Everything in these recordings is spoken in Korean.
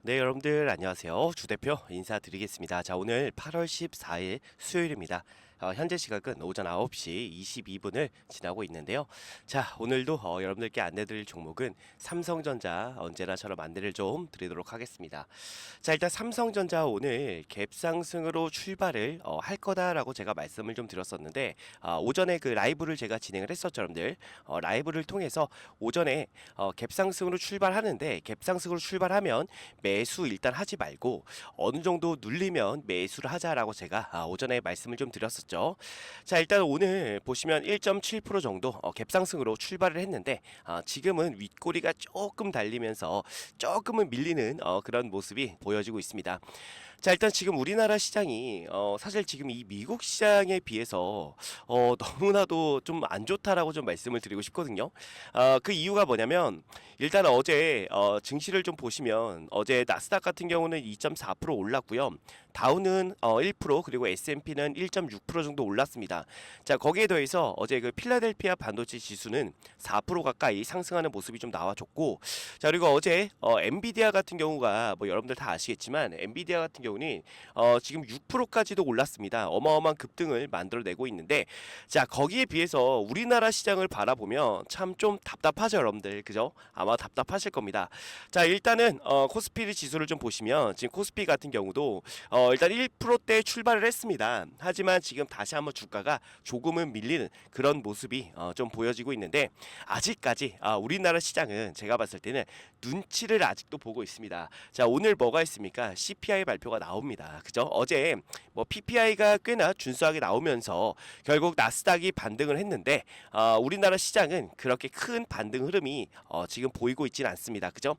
네, 여러분들 안녕하세요. 주 대표 인사드리겠습니다. 자, 오늘 8월 14일 수요일입니다. 현재 시각은 오전 9시 22분을 지나고 있는데요. 자, 오늘도 여러분들께 안내드릴 종목은 삼성전자 언제나처럼 안내를 좀 드리도록 하겠습니다. 자, 일단 삼성전자 오늘 갭상승으로 출발을 할 거다라고 제가 말씀을 좀 드렸었는데 오전에 그 라이브를 제가 진행을 했었죠, 여러분들. 라이브를 통해서 오전에 갭상승으로 출발하는데 갭상승으로 출발하면 매수 일단 하지 말고 어느 정도 눌리면 매수를 하자라고 제가 오전에 말씀을 좀 드렸었죠. 자, 일단 오늘 보시면 1.7% 정도 갭상승으로 출발을 했는데 지금은 윗꼬리가 조금 달리면서 조금은 밀리는 그런 모습이 보여지고 있습니다. 자, 일단 지금 우리나라 시장이 사실 지금 이 미국 시장에 비해서 너무나도 좀 안 좋다라고 좀 말씀을 드리고 싶거든요. 그 이유가 뭐냐면 일단 어제 증시를 좀 보시면 어제 나스닥 같은 경우는 2.4% 올랐고요. 다우는 1% 그리고 S&P는 1.6% 정도 올랐습니다. 자, 거기에 더해서 어제 그 필라델피아 반도체 지수는 4% 가까이 상승하는 모습이 좀 나와줬고, 자, 그리고 어제 엔비디아 같은 경우가 뭐 여러분들 다 아시겠지만 엔비디아 같은 경우는 지금 6%까지도 올랐습니다. 어마어마한 급등을 만들어내고 있는데, 자, 거기에 비해서 우리나라 시장을 바라보면 참 좀 답답하죠, 여러분들. 그죠? 아마 답답하실 겁니다. 자, 일단은 코스피 지수를 좀 보시면 지금 코스피 같은 경우도 일단 1%대 출발을 했습니다. 하지만 지금 다시 한번 주가가 조금은 밀리는 그런 모습이 좀 보여지고 있는데, 아직까지 우리나라 시장은 제가 봤을 때는 눈치를 아직도 보고 있습니다. 자, 오늘 뭐가 있습니까? CPI 발표가 나옵니다. 그죠? 어제 뭐 PPI가 꽤나 준수하게 나오면서 결국 나스닥이 반등을 했는데 우리나라 시장은 그렇게 큰 반등 흐름이 지금 보이고 있지는 않습니다. 그죠?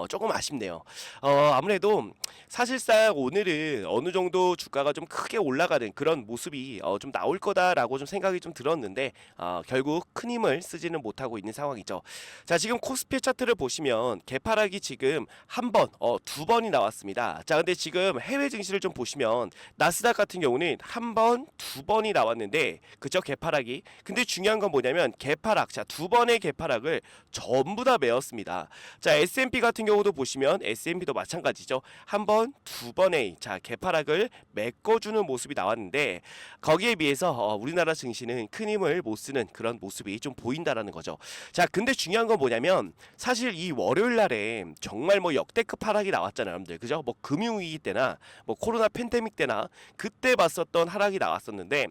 조금 아쉽네요. 아무래도 사실상 오늘은 어느 정도 주가가 좀 크게 올라가는 그런 모습이 좀 나올 거다라고 좀 생각이 좀 들었는데 결국 큰 힘을 쓰지는 못하고 있는 상황이죠. 자, 지금 코스피 차트를 보시면 개파락이 지금 한 번, 두 번이 나왔습니다. 자, 근데 지금 해외 증시를 좀 보시면 나스닥 같은 경우는 한 번, 두 번이 나왔는데 그죠? 개파락이. 근데 중요한 건 뭐냐면 개파락, 자, 두 번의 개파락을 전부 다 메웠습니다. 자, S&P 같은 경우도 보시면 S&P도 마찬가지죠. 한 번, 두 번의 자, 개파락을 메꿔주는 모습이 나왔는데 거기에 비해서 우리나라 증시는 큰 힘을 못 쓰는 그런 모습이 좀 보인다라는 거죠. 자, 근데 중요한 건 뭐냐면 사실 이 월요일 날에 정말 뭐 역대급 하락이 나왔잖아요, 여러분들. 그죠? 뭐 금융위기 때나 뭐 코로나 팬데믹 때나 그때 봤었던 하락이 나왔었는데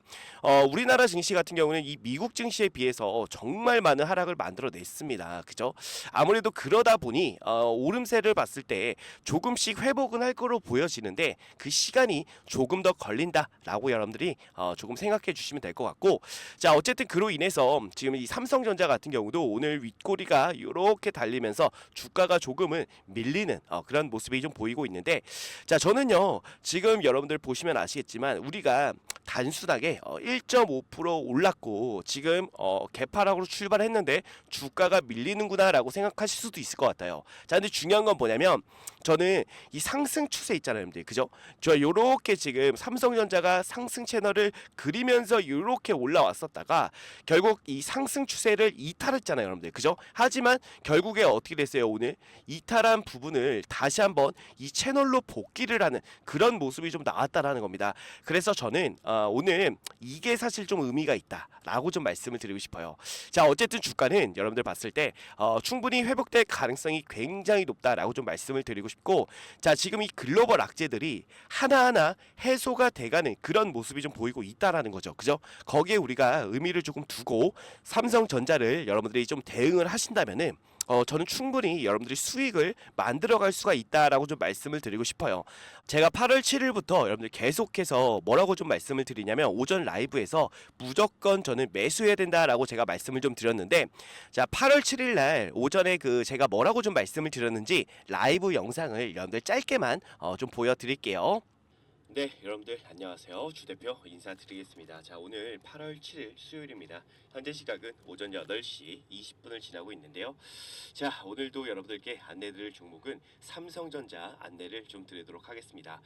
우리나라 증시 같은 경우는 이 미국 증시에 비해서 정말 많은 하락을 만들어냈습니다. 그죠? 아무래도 그러다 보니 오름세를 봤을 때 조금씩 회복은 할 거로 보여지는데 그 시간이 조금 더 걸린다라고 여러분들이 조금 생각해 주시면 될 것 같고, 자, 어쨌든 그로 인해서 지금 이 삼성전자 같은 경우도 오늘 윗꼬리가 이렇게 달리면서 주가가 조금은 밀리는 그런 모습이 좀 보이고 있는데, 자, 저는요 지금 여러분들 보시면 아시겠지만 우리가 단순하게 1.5% 올랐고 지금 개파락으로 출발했는데 주가가 밀리는구나라고 생각하실 수도 있을 것 같아요. 자, 근데 중요한 건 뭐냐면 저는 이 상승 추세 있잖아요, 여러분들. 그죠? 저 요렇게 지금 삼성전자가 상승 채널을 그리면서 요렇게 올라왔었다가 결국 이 상승 추세를 이탈했잖아요, 여러분들. 그죠? 하지만 결국에 어떻게 됐어요, 오늘? 이탈한 부분을 다시 한번 이 채널로 복귀를 하는 그런 모습이 좀 나왔다라는 겁니다. 그래서 저는 오늘 이게 사실 좀 의미가 있다라고 좀 말씀을 드리고 싶어요. 자, 어쨌든 주가는 여러분들 봤을 때 충분히 회복될 가능성이 굉장히 높다라고 좀 말씀을 드리고 싶고, 자, 지금 이 글로벌 악재들이 하나하나 해소가 돼가는 그런 모습이 좀 보이고 있다라는 거죠. 그죠? 거기에 우리가 의미를 조금 두고 삼성전자를 여러분들이 좀 대응을 하신다면은 저는 충분히 여러분들이 수익을 만들어갈 수가 있다라고 좀 말씀을 드리고 싶어요. 제가 8월 7일부터 여러분들 계속해서 뭐라고 좀 말씀을 드리냐면 오전 라이브에서 무조건 저는 매수해야 된다라고 제가 말씀을 좀 드렸는데, 자, 8월 7일 날 오전에 그 제가 뭐라고 좀 말씀을 드렸는지 라이브 영상을 여러분들 짧게만 좀 보여드릴게요. 네, 여러분들 안녕하세요. 주 대표 인사드리겠습니다. 자, 오늘 8월 7일 수요일입니다. 현재 시각은 오전 8시 20분을 지나고 있는데요. 자, 오늘도 여러분들께 안내드릴 종목은 삼성전자 안내를 좀 드리도록 하겠습니다.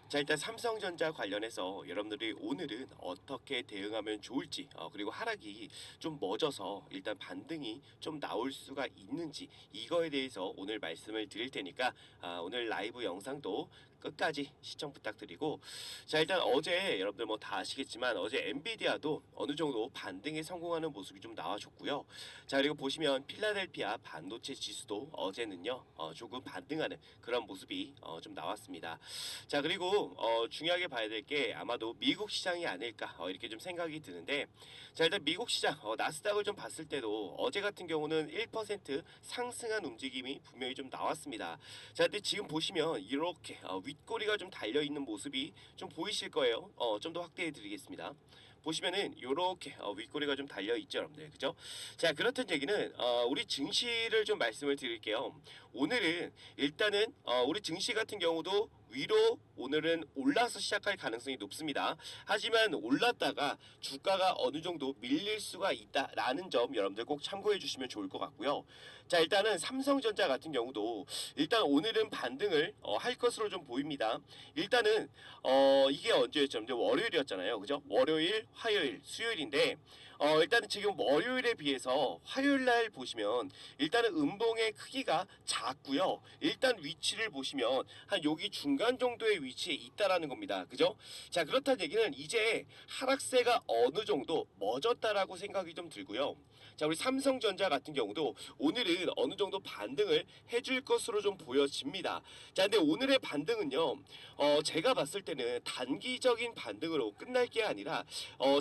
자, 일단 삼성전자 관련해서 여러분들이 오늘은 어떻게 대응하면 좋을지, 그리고 하락이 좀 멎어서 일단 반등이 좀 나올 수가 있는지 이거에 대해서 오늘 말씀을 드릴 테니까 오늘 라이브 영상도 끝까지 시청 부탁드리고, 자, 일단 어제 여러분들 뭐 다 아시겠지만 어제 엔비디아도 어느 정도 반등에 성공하는 모습이 좀 나와줬고요. 자, 그리고 보시면 필라델피아 반도체 지수도 어제는요 조금 반등하는 그런 모습이 좀 나왔습니다. 자, 그리고 중요하게 봐야 될 게 아마도 미국 시장이 아닐까 이렇게 좀 생각이 드는데, 자, 일단 미국 시장 나스닥을 좀 봤을 때도 어제 같은 경우는 1% 상승한 움직임이 분명히 좀 나왔습니다. 자, 근데 지금 보시면 이렇게 윗꼬리가 좀 달려 있는 모습이 좀 보이실 거예요. 좀 더 확대해 드리겠습니다. 보시면은 이렇게 윗꼬리가 좀 달려 있죠, 여러분들, 그죠? 자, 그렇다는 얘기는 우리 증시를 좀 말씀을 드릴게요. 오늘은 일단은 우리 증시 같은 경우도 위로 오늘은 올라서 시작할 가능성이 높습니다. 하지만 올랐다가 주가가 어느 정도 밀릴 수가 있다라는 점 여러분들 꼭 참고해 주시면 좋을 것 같고요. 자, 일단은 삼성전자 같은 경우도 일단 오늘은 반등을 할 것으로 좀 보입니다. 일단은 이게 언제였죠? 이제 월요일이었잖아요, 그죠? 월요일, 화요일, 수요일인데 일단은 지금 월요일에 비해서 화요일 날 보시면 일단은 음봉의 크기가 작고요. 일단 위치를 보시면 한 여기 중간 정도의 위치에 있다라는 겁니다. 그죠? 자, 그렇다는 얘기는 이제 하락세가 어느 정도 멎었다라고 생각이 좀 들고요. 자, 우리 삼성전자 같은 경우도 오늘은 어느 정도 반등을 해줄 것으로 좀 보여집니다. 자, 근데 오늘의 반등은요, 제가 봤을 때는 단기적인 반등으로 끝날 게 아니라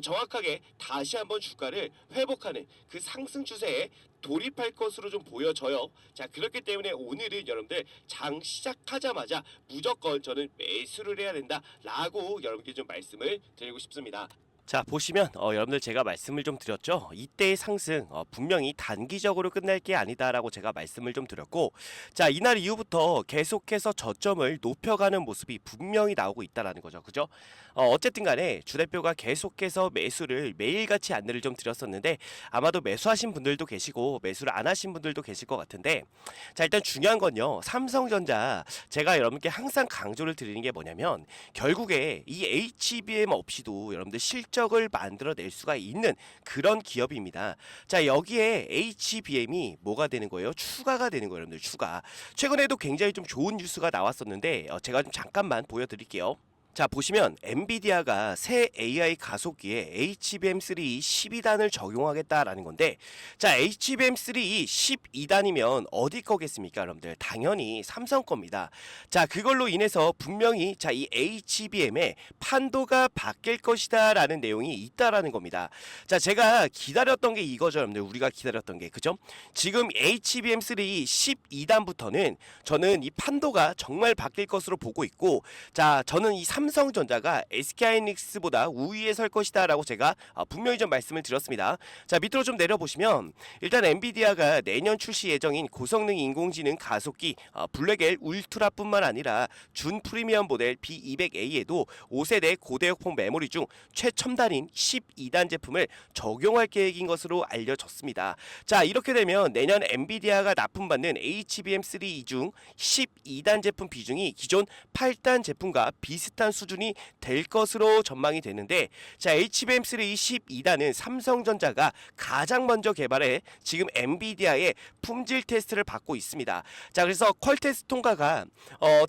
정확하게 다시 한번 주가를 회복하는 그 상승 추세에 돌입할 것으로 좀 보여져요. 자, 그렇기 때문에 오늘은 여러분들 장 시작하자마자 무조건 저는 매수를 해야 된다라고 여러분께 좀 말씀을 드리고 싶습니다. 자, 보시면 여러분들 제가 말씀을 좀 드렸죠. 이때의 상승 분명히 단기적으로 끝날 게 아니다라고 제가 말씀을 좀 드렸고, 자, 이날 이후부터 계속해서 저점을 높여가는 모습이 분명히 나오고 있다라는 거죠. 그죠? 어쨌든 간에 주 대표가 계속해서 매수를 매일같이 안내를 좀 드렸었는데 아마도 매수하신 분들도 계시고 매수를 안 하신 분들도 계실 것 같은데, 자, 일단 중요한 건요, 삼성전자 제가 여러분께 항상 강조를 드리는 게 뭐냐면 결국에 이 HBM 없이도 여러분들 실적을 만들어낼 수가 있는 그런 기업입니다. 자, 여기에 HBM이 뭐가 되는 거예요? 추가가 되는 거예요, 여러분들. 추가. 최근에도 굉장히 좀 좋은 뉴스가 나왔었는데 제가 좀 잠깐만 보여드릴게요. 자, 보시면 엔비디아가 새 AI 가속기에 HBM3 12단을 적용하겠다라는 건데, 자, HBM3 12단이면 어디 거겠습니까, 여러분들? 당연히 삼성 겁니다. 자, 그걸로 인해서 분명히 자, 이 HBM의 판도가 바뀔 것이다라는 내용이 있다라는 겁니다. 자, 제가 기다렸던 게 이거죠, 여러분들. 우리가 기다렸던 게, 그죠? 지금 HBM3 12단부터는 저는 이 판도가 정말 바뀔 것으로 보고 있고, 자, 저는 이 삼성전자가 SK하이닉스보다 우위에 설 것이다 라고 제가 분명히 좀 말씀을 드렸습니다. 자, 밑으로 좀 내려보시면 일단 엔비디아가 내년 출시 예정인 고성능 인공지능 가속기 블랙엘 울트라뿐만 아니라 준 프리미엄 모델 B200A에도 5세대 고대역폭 메모리 중 최첨단인 12단 제품을 적용할 계획인 것으로 알려졌습니다. 자, 이렇게 되면 내년 엔비디아가 납품받는 HBM3 중 12단 제품 비중이 기존 8단 제품과 비슷한 수준이 될 것으로 전망이 되는데, 자, HBM3 12단은 삼성전자가 가장 먼저 개발해 지금 엔비디아의 품질 테스트를 받고 있습니다. 자, 그래서 퀄 테스트 통과가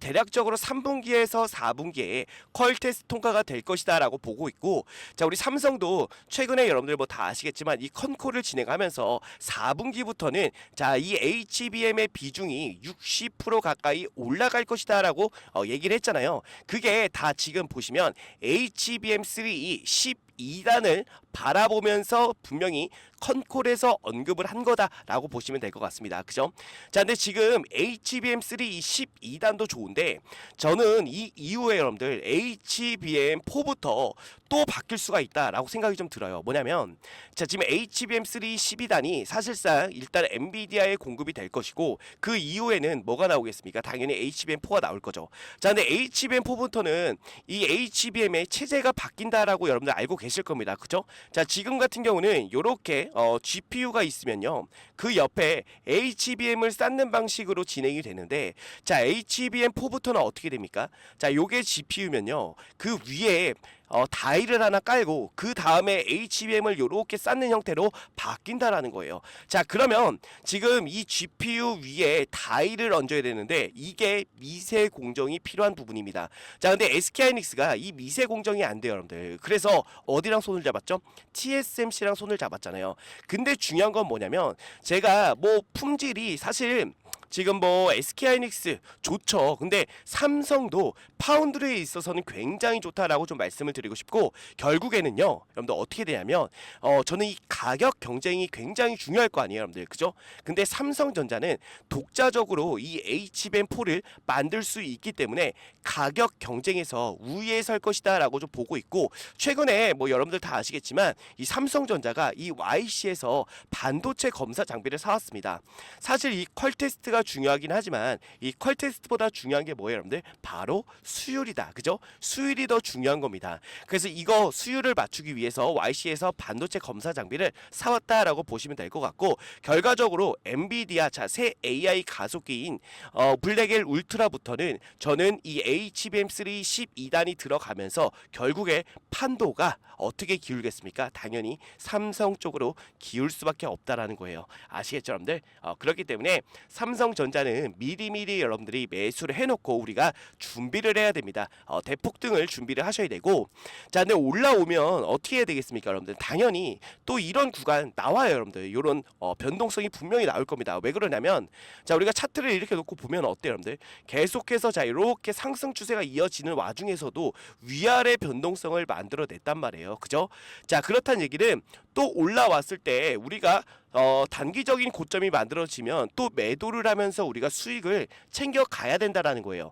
대략적으로 3분기에서 4분기에 퀄 테스트 통과가 될 것이다 라고 보고 있고, 자, 우리 삼성도 최근에 여러분들 뭐 다 아시겠지만 이 컨콜을 진행하면서 4분기부터는 자, 이 HBM의 비중이 60% 가까이 올라갈 것이다 라고 얘기를 했잖아요. 그게 다 지금 보시면 HBM3 12 12단을 바라보면서 분명히 컨콜에서 언급을 한 거다라고 보시면 될 것 같습니다. 그죠? 자, 근데 지금 HBM3 이 12단도 좋은데 저는 이 이후에 여러분들 HBM4부터 또 바뀔 수가 있다라고 생각이 좀 들어요. 뭐냐면 자, 지금 HBM3 12단이 사실상 일단 엔비디아에 공급이 될 것이고 그 이후에는 뭐가 나오겠습니까? 당연히 HBM4가 나올 거죠. 자, 근데 HBM4부터는 이 HBM의 체제가 바뀐다라고 여러분들 알고 계실 겁니다. 그죠? 자, 지금 같은 경우는 요렇게 GPU가 있으면요. 그 옆에 HBM을 쌓는 방식으로 진행이 되는데 자, HBM4부터는 어떻게 됩니까? 자, 요게 GPU면요. 그 위에 다이를 하나 깔고 그 다음에 HBM을 요렇게 쌓는 형태로 바뀐다라는 거예요. 자, 그러면 지금 이 GPU 위에 다이를 얹어야 되는데 이게 미세 공정이 필요한 부분입니다. 자, 근데 SK하이닉스가 이 미세 공정이 안 돼요, 여러분들. 그래서 어디랑 손을 잡았죠? TSMC랑 손을 잡았잖아요. 근데 중요한 건 뭐냐면 제가 뭐 품질이 사실 지금 뭐 SK하이닉스 좋죠. 근데 삼성도 파운드리에 있어서는 굉장히 좋다라고 좀 말씀을 드리고 싶고 결국에는요. 여러분들 어떻게 되냐면 저는 이 가격 경쟁이 굉장히 중요할 거 아니에요, 여러분들. 그죠? 근데 삼성전자는 독자적으로 이 HBM4를 만들 수 있기 때문에 가격 경쟁에서 우위에 설 것이다라고 좀 보고 있고 최근에 뭐 여러분들 다 아시겠지만 이 삼성전자가 이 YC에서 반도체 검사 장비를 사왔습니다. 사실 이 퀄 테스트가 중요하긴 하지만 이 퀄 테스트보다 중요한 게 뭐예요, 여러분들? 바로 수율이다. 그죠? 수율이 더 중요한 겁니다. 그래서 이거 수율을 맞추기 위해서 YC에서 반도체 검사 장비를 사왔다라고 보시면 될 것 같고 결과적으로 엔비디아 새 AI 가속기인 블랙엘 울트라부터는 저는 이 HBM3 12단이 들어가면서 결국에 판도가 어떻게 기울겠습니까? 당연히 삼성 쪽으로 기울 수밖에 없다라는 거예요. 아시겠죠, 여러분들? 그렇기 때문에 삼성전자는 미리미리 여러분들이 매수를 해놓고 우리가 준비를 해야 됩니다. 대폭등을 준비를 하셔야 되고 자, 근데 올라오면 어떻게 해야 되겠습니까, 여러분들? 당연히 또 이런 구간 나와요, 여러분들. 이런 변동성이 분명히 나올 겁니다. 왜 그러냐면 자, 우리가 차트를 이렇게 놓고 보면 어때요, 여러분들? 계속해서 자 이렇게 상승 추세가 이어지는 와중에서도 위아래 변동성을 만들어냈단 말이에요. 그죠? 자, 그렇다는 얘기는 또 올라왔을 때 우리가 단기적인 고점이 만들어지면 또 매도를 하면서 우리가 수익을 챙겨 가야 된다라는 거예요.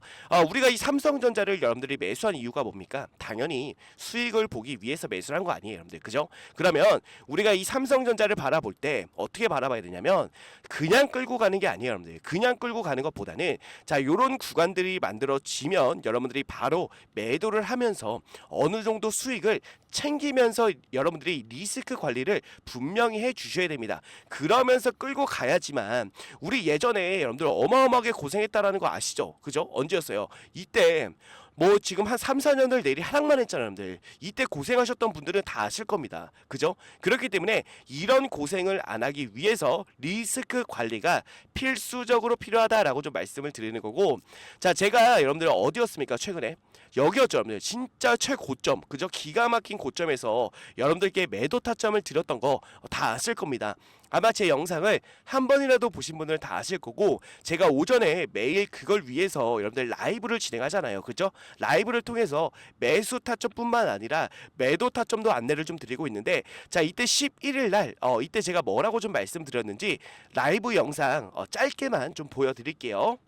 우리가 이 삼성전자를 여러분들이 매수한 이유가 뭡니까? 당연히 수익을 보기 위해서 매수를 한 거 아니에요, 여러분들. 그죠? 그러면 우리가 이 삼성전자를 바라볼 때 어떻게 바라봐야 되냐면 그냥 끌고 가는 게 아니에요, 여러분들. 그냥 끌고 가는 것보다는 자, 요런 구간들이 만들어지면 여러분들이 바로 매도를 하면서 어느 정도 수익을 챙기면서 여러분들이 리스크 관리를 분명히 해 주셔야 됩니다. 그러면서 끌고 가야지만 우리 예전에 여러분들 어마어마하게 고생했다라는 거 아시죠? 그죠? 언제였어요? 이때 뭐 지금 한 3, 4년을 내리 하락만 했잖아요, 여러분들. 이때 고생하셨던 분들은 다 아실 겁니다. 그죠? 그렇기 때문에 이런 고생을 안 하기 위해서 리스크 관리가 필수적으로 필요하다라고 좀 말씀을 드리는 거고 자, 제가 여러분들 어디였습니까? 최근에 여기였죠, 여러분들. 진짜 최고점, 그죠? 기가 막힌 고점에서 여러분들께 매도 타점을 드렸던 거 다 아실 겁니다. 아마 제 영상을 한 번이라도 보신 분들 다 아실 거고 제가 오전에 매일 그걸 위해서 여러분들 라이브를 진행하잖아요. 그죠? 라이브를 통해서 매수 타점뿐만 아니라 매도 타점도 안내를 좀 드리고 있는데 자, 이때 11일 날 이때 제가 뭐라고 좀 말씀드렸는지 라이브 영상 짧게만 좀 보여드릴게요.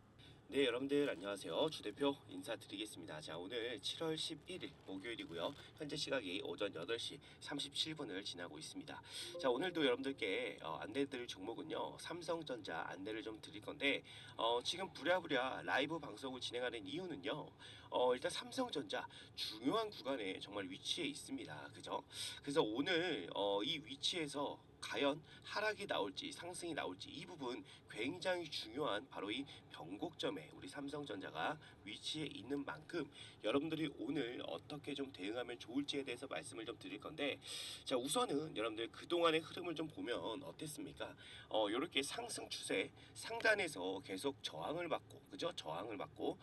네, 여러분들 안녕하세요. 주대표 인사드리겠습니다. 자, 오늘 7월 11일 목요일이고요. 현재 시각이 오전 8시 37분을 지나고 있습니다. 자, 오늘도 여러분들께 안내드릴 종목은요. 삼성전자 안내를 좀 드릴 건데 지금 부랴부랴 라이브 방송을 진행하는 이유는요. 일단 삼성전자 중요한 구간에 정말 위치해 있습니다. 그죠? 그래서 오늘 이 위치에서 과연 하락이 나올지 상승이 나올지 이 부분 굉장히 중요한 바로 이 변곡점에 우리 삼성전자가 위치해 있는 만큼 여러분들이 오늘 어떻게 좀 대응하면 좋을지에 대해서 말씀을 좀 드릴 건데 자, 우선은 여러분들 그동안의 흐름을 좀 보면 어땠습니까? 이렇게 상승 추세 상단에서 계속 저항을 받고 그죠? 저항을 받고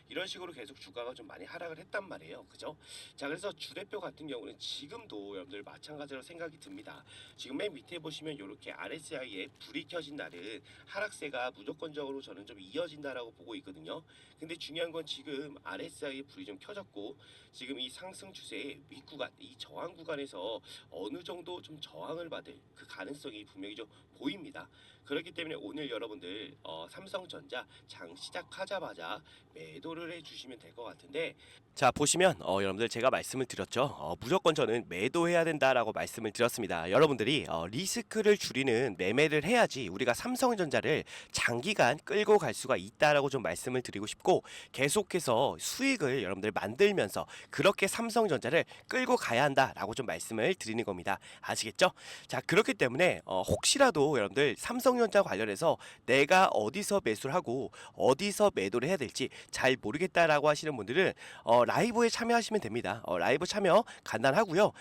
이런 식으로 계속 주가가 좀 많이 하락을 했단 말이에요. 그죠? 자, 그래서 주대표 같은 경우는 지금도 여러분들 마찬가지로 생각이 듭니다. 지금 맨 밑에 보시면 이렇게 RSI에 불이 켜진 날은 하락세가 무조건적으로 저는 좀 이어진다라고 보고 있거든요. 근데 중요한 건 지금 RSI에 불이 좀 켜졌고 지금 이 상승 추세의 윗구간, 이 저항 구간에서 어느 정도 좀 저항을 받을 그 가능성이 분명히 좀 보입니다. 그렇기 때문에 오늘 여러분들 삼성전자 장 시작하자마자 매도를 해주시면 될 것 같은데, 자 보시면 여러분들 제가 말씀을 드렸죠. 무조건 저는 매도해야 된다라고 말씀을 드렸습니다. 여러분들이 리스크를 줄이는 매매를 해야지 우리가 삼성전자를 장기간 끌고 갈 수가 있다라고 좀 말씀을 드리고 싶고, 계속해서 수익을 여러분들 만들면서 그렇게 삼성전자를 끌고 가야 한다라고 좀 말씀을 드리는 겁니다. 아시겠죠? 자 그렇기 때문에 혹시라도 여러분들 삼성전자 관련해서 내가 어디서 매수를 하고 어디서 매도를 해야 될지 잘 모르겠다라고 하시는 분들은 라이브에 참여하시면 됩니다. 라이브 참여 간단하고요.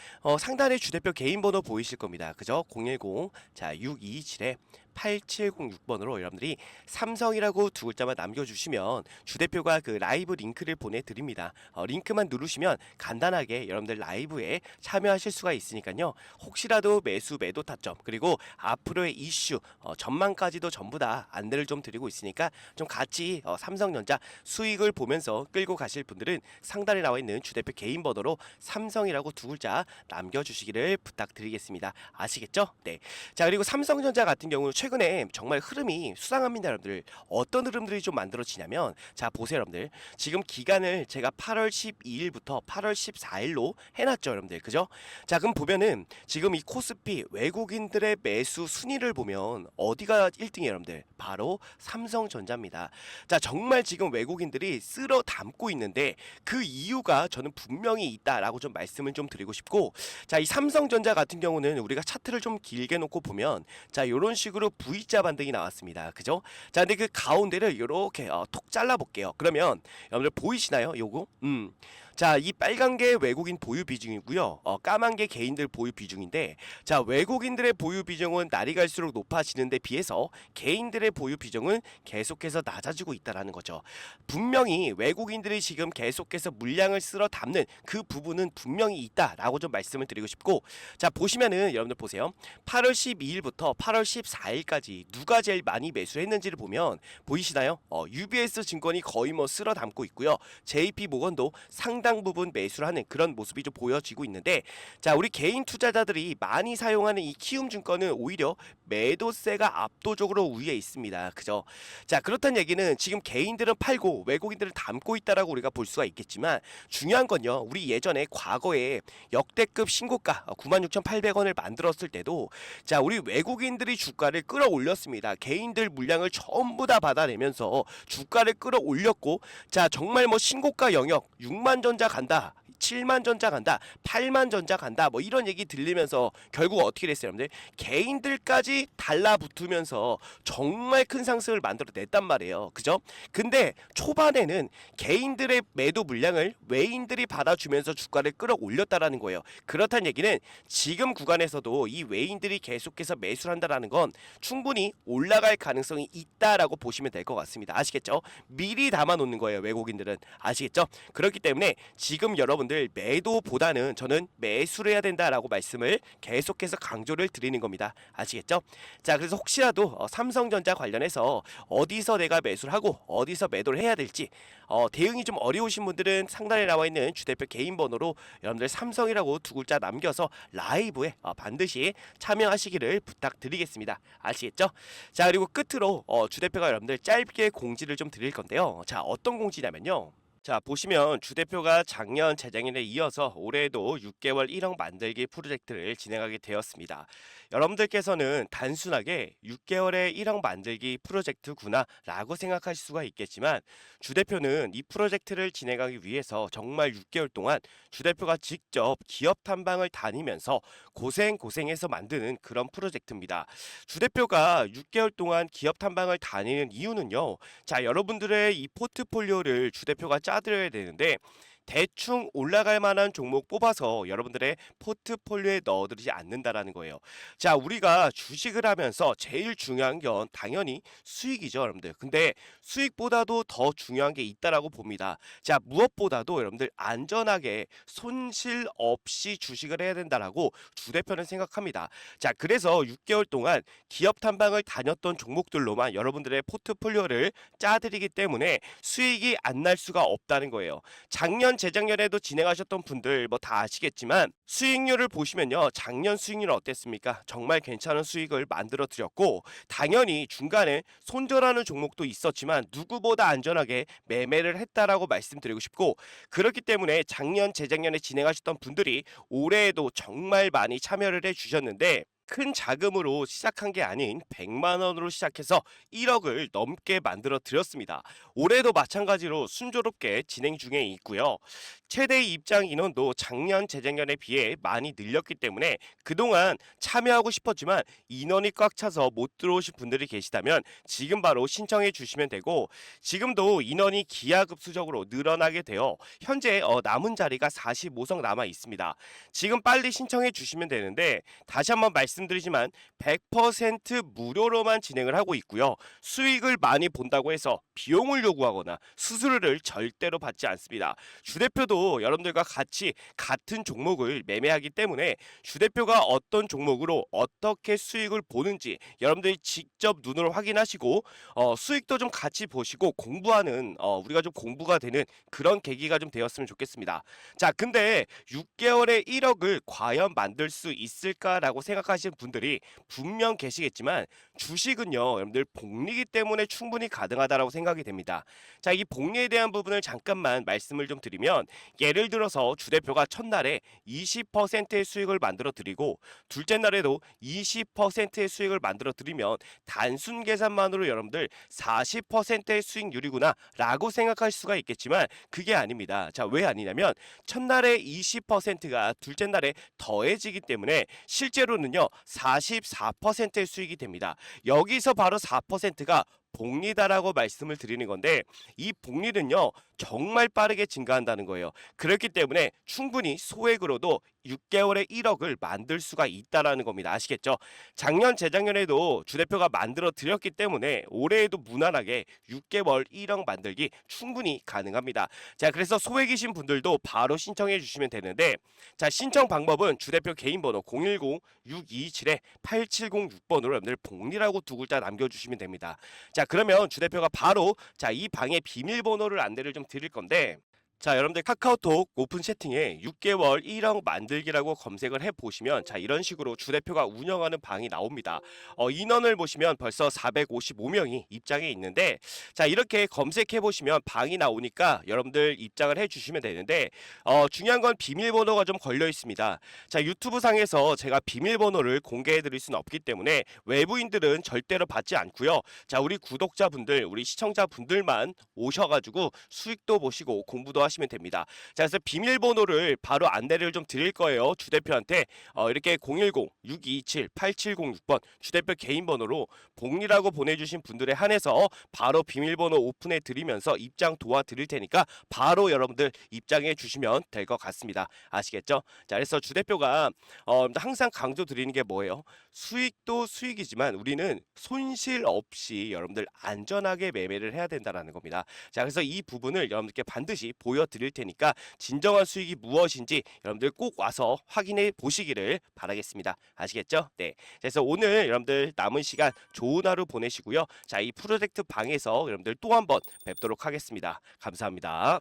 상단에 주대표 개인 번호 보이실 겁니다. 그죠? 010 자 627에 8706번으로 여러분들이 삼성이라고 두 글자만 남겨주시면 주대표가 그 라이브 링크를 보내드립니다. 링크만 누르시면 간단하게 여러분들 라이브에 참여하실 수가 있으니까요. 혹시라도 매수 매도 타점 그리고 앞으로의 이슈 전망까지도 전부 다 안내를 좀 드리고 있으니까 좀 같이 삼성전자 수익을 보면서 끌고 가실 분들은 상단에 나와 있는 주대표 개인 번호로 삼성이라고 두 글자 남겨주시기를 부탁드리겠습니다. 아시겠죠? 네. 자 그리고 삼성전자 같은 경우 최근에 정말 흐름이 수상합니다, 여러분들. 어떤 흐름들이 좀 만들어지냐면, 자 보세요, 여러분들. 지금 기간을 제가 8월 12일부터 8월 14일로 해놨죠, 여러분들. 그죠? 자 그럼 보면은 지금 이 코스피 외국인들의 매수 순위를 보면 어디가 1등이에요, 여러분들? 바로 삼성전자입니다. 자 정말 지금 외국인들이 쓸어 담고 있는데 그 이유가 저는 분명히 있다라고 좀 말씀을 좀 드리고 싶고, 자 이 삼성전자 같은 경우는 우리가 차트를 좀 길게 놓고 보면 자 이런 식으로 V자 반등이 나왔습니다. 그죠? 자 근데 그 가운데를 이렇게 톡 잘라 볼게요. 그러면 여러분들 보이시나요? 요거? 자, 이 빨간 게 외국인 보유 비중이고요. 까만 게 개인들 보유 비중인데, 자, 외국인들의 보유 비중은 날이 갈수록 높아지는데 비해서 개인들의 보유 비중은 계속해서 낮아지고 있다라는 거죠. 분명히 외국인들이 지금 계속해서 물량을 쓸어 담는 그 부분은 분명히 있다라고 좀 말씀을 드리고 싶고, 자, 보시면은 여러분들 보세요. 8월 12일부터 8월 14일까지 누가 제일 많이 매수를 했는지를 보면 보이시나요? UBS 증권이 거의 뭐 쓸어 담고 있고요. JP 모건도 상당 부분 매수를 하는 그런 모습이 좀 보여지고 있는데, 자 우리 개인 투자자들이 많이 사용하는 이 키움증권은 오히려 매도세가 압도적으로 위에 있습니다. 그죠? 자 그렇다는 얘기는 지금 개인들은 팔고 외국인들은 담고 있다라고 우리가 볼 수가 있겠지만, 중요한 건요, 우리 예전에 과거에 역대급 신고가 96,800원을 만들었을 때도 자 우리 외국인들이 주가를 끌어올렸습니다. 개인들 물량을 전부 다 받아내면서 주가를 끌어올렸고, 자 정말 뭐 신고가 영역 6만 전자 간다, 7만 전자 간다, 8만 전자 간다, 뭐 이런 얘기 들리면서 결국 어떻게 됐어요, 여러분들? 개인들까지 달라붙으면서 정말 큰 상승을 만들어냈단 말이에요. 그죠? 근데 초반에는 개인들의 매도 물량을 외인들이 받아주면서 주가를 끌어올렸다라는 거예요. 그렇다는 얘기는 지금 구간에서도 이 외인들이 계속해서 매수를 한다라는 건 충분히 올라갈 가능성이 있다라고 보시면 될 것 같습니다. 아시겠죠? 미리 담아놓는 거예요, 외국인들은. 아시겠죠? 그렇기 때문에 지금 여러분들 매도보다는 저는 매수를 해야 된다라고 말씀을 계속해서 강조를 드리는 겁니다. 아시겠죠? 자 그래서 혹시라도 삼성전자 관련해서 어디서 내가 매수를 하고 어디서 매도를 해야 될지 대응이 좀 어려우신 분들은 상단에 나와 있는 주대표 개인 번호로 여러분들 삼성이라고 두 글자 남겨서 라이브에 반드시 참여하시기를 부탁드리겠습니다. 아시겠죠? 자 그리고 끝으로 주대표가 여러분들 짧게 공지를 좀 드릴 건데요. 자 어떤 공지냐면요. 자 보시면 주대표가 작년 재작년에 이어서 올해에도 6개월 1억 만들기 프로젝트를 진행하게 되었습니다. 여러분들께서는 단순하게 6개월에 1억 만들기 프로젝트구나 라고 생각하실 수가 있겠지만, 주대표는 이 프로젝트를 진행하기 위해서 정말 6개월 동안 주대표가 직접 기업 탐방을 다니면서 고생해서 만드는 그런 프로젝트입니다. 주대표가 6개월 동안 기업 탐방을 다니는 이유는요, 자 여러분들의 이 포트폴리오를 주대표가 짜드려야 되는데 대충 올라갈 만한 종목 뽑아서 여러분들의 포트폴리오에 넣어두지 않는다라는 거예요. 자, 우리가 주식을 하면서 제일 중요한 건 당연히 수익이죠, 여러분들. 근데 수익보다도 더 중요한 게 있다라고 봅니다. 자, 무엇보다도 여러분들 안전하게 손실 없이 주식을 해야 된다라고 주 대표는 생각합니다. 자, 그래서 6개월 동안 기업 탐방을 다녔던 종목들로만 여러분들의 포트폴리오를 짜드리기 때문에 수익이 안 날 수가 없다는 거예요. 작년, 재작년에도 진행하셨던 분들 뭐 다 아시겠지만 수익률을 보시면요. 작년 수익률 어땠습니까? 정말 괜찮은 수익을 만들어 드렸고 당연히 중간에 손절하는 종목도 있었지만 누구보다 안전하게 매매를 했다라고 말씀드리고 싶고 그렇기 때문에 작년, 재작년에 진행하셨던 분들이 올해에도 정말 많이 참여를 해 주셨는데 큰 자금으로 시작한 게 아닌 100만 원으로 시작해서 1억을 넘게 만들어 드렸습니다. 올해도 마찬가지로 순조롭게 진행 중에 있고요. 최대 입장 인원도 작년, 재작년에 비해 많이 늘렸기 때문에 그동안 참여하고 싶었지만 인원이 꽉 차서 못 들어오신 분들이 계시다면 지금 바로 신청해 주시면 되고 지금도 인원이 기하급수적으로 늘어나게 되어 현재 남은 자리가 45석 남아 있습니다. 지금 빨리 신청해 주시면 되는데 다시 한번 말씀드리지만 100% 무료로만 진행을 하고 있고요. 수익을 많이 본다고 해서 비용을 요구하거나 수수료를 절대로 받지 않습니다. 주 대표도 여러분들과 같이 같은 종목을 매매하기 때문에 주 대표가 어떤 종목으로 어떻게 수익을 보는지 여러분들이 직접 눈으로 확인하시고 수익도 좀 같이 보시고 공부하는 우리가 좀 공부가 되는 그런 계기가 좀 되었으면 좋겠습니다. 자, 근데 6개월에 1억을 과연 만들 수 있을까라고 생각하시는 분들이 분명 계시겠지만 주식은요, 여러분들 복리기 때문에 충분히 가능하다라고 생각이 됩니다. 자, 이 복리에 대한 부분을 잠깐만 말씀을 좀 드리면 예를 들어서 주 대표가 첫날에 20%의 수익을 만들어 드리고 둘째 날에도 20%의 수익을 만들어 드리면 단순 계산만으로 여러분들 40%의 수익률이구나 라고 생각할 수가 있겠지만 그게 아닙니다. 자, 왜 아니냐면 첫날에 20%가 둘째 날에 더해지기 때문에 실제로는요 44%의 수익이 됩니다. 여기서 바로 4%가 복리다라고 말씀을 드리는 건데 이 복리는요 정말 빠르게 증가한다는 거예요. 그렇기 때문에 충분히 소액으로도 6개월에 1억을 만들 수가 있다라는 겁니다. 아시겠죠? 작년, 재작년에도 주 대표가 만들어 드렸기 때문에 올해에도 무난하게 6개월 1억 만들기 충분히 가능합니다. 자, 그래서 소액이신 분들도 바로 신청해 주시면 되는데 자, 신청 방법은 주 대표 개인 번호 010-627-8706번으로 여러분들 복리라고 두 글자 남겨주시면 됩니다. 자, 그러면 주 대표가 바로 이 방의 비밀번호를 안내를 좀 드릴 건데 자, 여러분들 카카오톡 오픈 채팅에 6개월 1억 만들기라고 검색을 해보시면 자, 이런 식으로 주 대표가 운영하는 방이 나옵니다. 인원을 보시면 벌써 455명이 입장해 있는데 자, 이렇게 검색해보시면 방이 나오니까 여러분들 입장을 해주시면 되는데 중요한 건 비밀번호가 좀 걸려 있습니다. 자, 유튜브 상에서 제가 비밀번호를 공개해드릴 수는 없기 때문에 외부인들은 절대로 받지 않고요. 자, 우리 구독자분들, 우리 시청자분들만 오셔가지고 수익도 보시고 공부도 하시면 됩니다. 자, 그래서 비밀번호를 바로 안내를 좀 드릴 거예요. 주 대표한테 이렇게 010-627-8706번 주 대표 개인 번호로 복리라고 보내주신 분들에 한해서 바로 비밀번호 오픈해 드리면서 입장 도와드릴 테니까 바로 여러분들 입장해 주시면 될 것 같습니다. 아시겠죠? 자, 그래서 주 대표가 항상 강조 드리는 게 뭐예요? 수익도 수익이지만 우리는 손실 없이 여러분들 안전하게 매매를 해야 된다는 겁니다. 자, 그래서 이 부분을 여러분들께 반드시 보여드릴 테니까 진정한 수익이 무엇인지 여러분들 꼭 와서 확인해 보시기를 바라겠습니다. 아시겠죠? 네. 그래서 오늘 여러분들 남은 시간 좋은 하루 보내시고요. 자, 이 프로젝트 방에서 여러분들 또 한번 뵙도록 하겠습니다. 감사합니다.